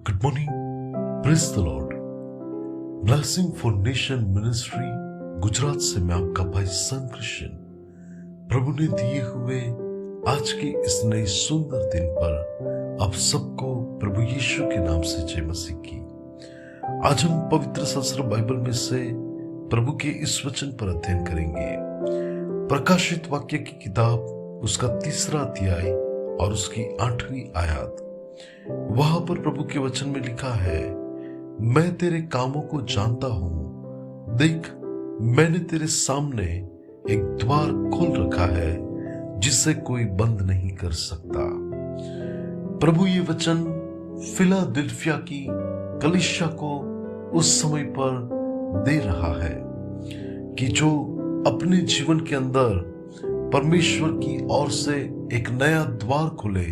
Good morning. Praise the Lord. Blessing for Nation Ministry Gujarat से मैं आपका भाई सन क्रिश्चियन प्रभु ने दिए हुए आज के इस नए सुंदर दिन पर आप सबको प्रभु यीशु के नाम से जय मसीह की। आज हम पवित्र शास्त्र बाइबल में से प्रभु के इस वचन पर अध्ययन करेंगे। प्रकाशित वाक्य की किताब उसका 3 अध्याय और उसकी 8वीं आयत। वहां पर प्रभु के वचन में लिखा है, मैं तेरे कामों को जानता हूं, देख मैंने तेरे सामने एक द्वार खोल रखा है जिसे कोई बंद नहीं कर सकता। प्रभु ये वचन फिलाडेल्फिया की कलीसिया को उस समय पर दे रहा है कि जो अपने जीवन के अंदर परमेश्वर की ओर से एक नया द्वार खुले,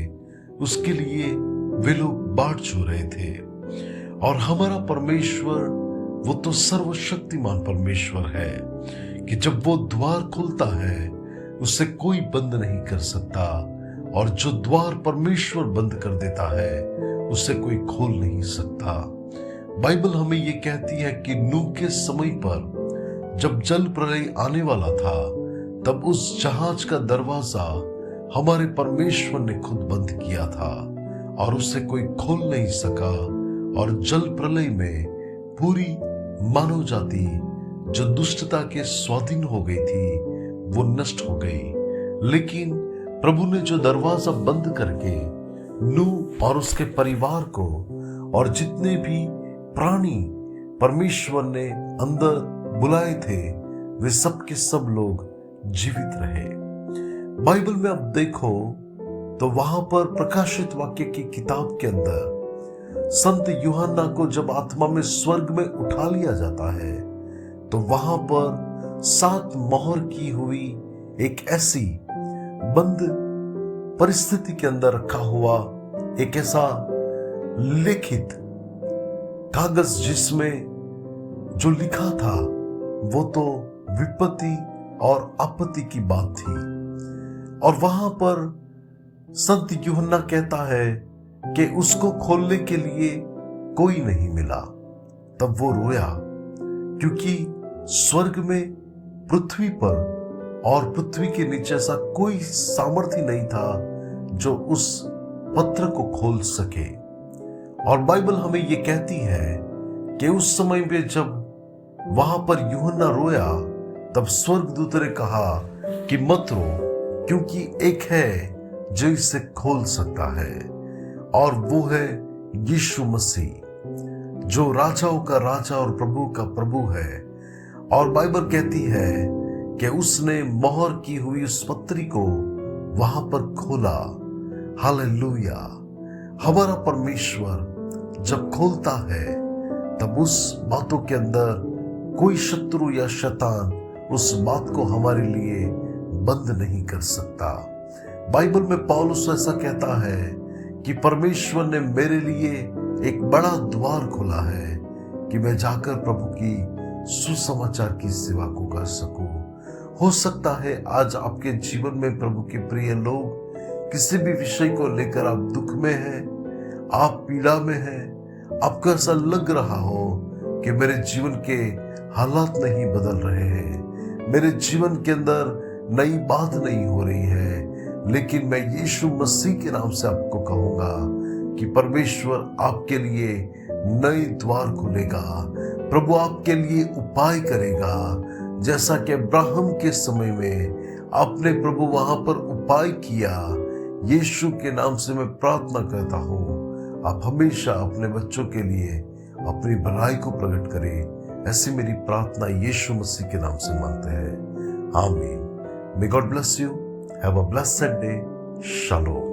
उसके लिए वे लोग बाट जो रहे थे। और हमारा परमेश्वर वो तो सर्वशक्तिमान परमेश्वर है कि जब वो द्वार खुलता है उसे कोई बंद नहीं कर सकता, और जो द्वार परमेश्वर बंद कर देता है उसे कोई खोल नहीं सकता। बाइबल हमें ये कहती है कि नूह के समय पर जब जल प्रलय आने वाला था, तब उस जहाज का दरवाजा हमारे परमेश्वर ने खुद बंद किया था और उसे कोई खोल नहीं सका। और जल प्रलय में पूरी मानव जाति जो दुष्टता के स्वाधीन हो गई थी वो नष्ट हो गई। लेकिन प्रभु ने जो दरवाजा बंद करके नूह और उसके परिवार को और जितने भी प्राणी परमेश्वर ने अंदर बुलाए थे, वे सब के सब लोग जीवित रहे। बाइबल में अब देखो तो वहां पर प्रकाशित वाक्य की किताब के अंदर संत यूहन्ना को जब आत्मा में स्वर्ग में उठा लिया जाता है, तो वहां पर 7 मोहर की हुई एक ऐसी बंद परिस्थिति के अंदर रखा हुआ एक ऐसा लिखित कागज जिसमें जो लिखा था वो तो विपत्ति और आपत्ति की बात थी। और वहां पर संत यूहन्ना कहता है कि उसको खोलने के लिए कोई नहीं मिला। तब वो रोया, क्योंकि स्वर्ग में, पृथ्वी पर और पृथ्वी के नीचे ऐसा कोई सामर्थ्य नहीं था जो उस पत्र को खोल सके। और बाइबल हमें ये कहती है कि उस समय में जब वहां पर यूहन्ना रोया, तब स्वर्गदूत ने कहा कि मत रो, क्योंकि एक है जो इसे खोल सकता है, और वो है यीशु मसीह, जो राजाओं का राजा और प्रभु का प्रभु है। और बाइबल कहती है कि उसने मोहर की हुई उस पत्री को वहां पर खोला। हालेलुया। हमारा परमेश्वर जब खोलता है, तब उस बातों के अंदर कोई शत्रु या शैतान उस बात को हमारे लिए बंद नहीं कर सकता। बाइबल में पौलुस ऐसा कहता है कि परमेश्वर ने मेरे लिए एक बड़ा द्वार खोला है कि मैं जाकर प्रभु की सुसमाचार की सेवा को कर सकूं। हो सकता है आज आपके जीवन में प्रभु के प्रिय लोग किसी भी विषय को लेकर आप दुख में हैं, आप पीड़ा में हैं, आपको ऐसा लग रहा हो कि मेरे जीवन के हालात नहीं बदल रहे हैं, मेरे जीवन के अंदर नई बात नहीं हो रही है। लेकिन मैं यीशु मसीह के नाम से आपको कहूंगा कि परमेश्वर आपके लिए नए द्वार खोलेगा, प्रभु आपके लिए उपाय करेगा। जैसा कि अब्राहम के समय में आपने प्रभु वहां पर उपाय किया, यीशु के नाम से मैं प्रार्थना करता हूं, आप हमेशा अपने बच्चों के लिए अपनी भलाई को प्रकट करें। ऐसी मेरी प्रार्थना यीशु मसीह के नाम से मांगते हैं, आमीन। May God bless you. Have a blessed day. Shalom.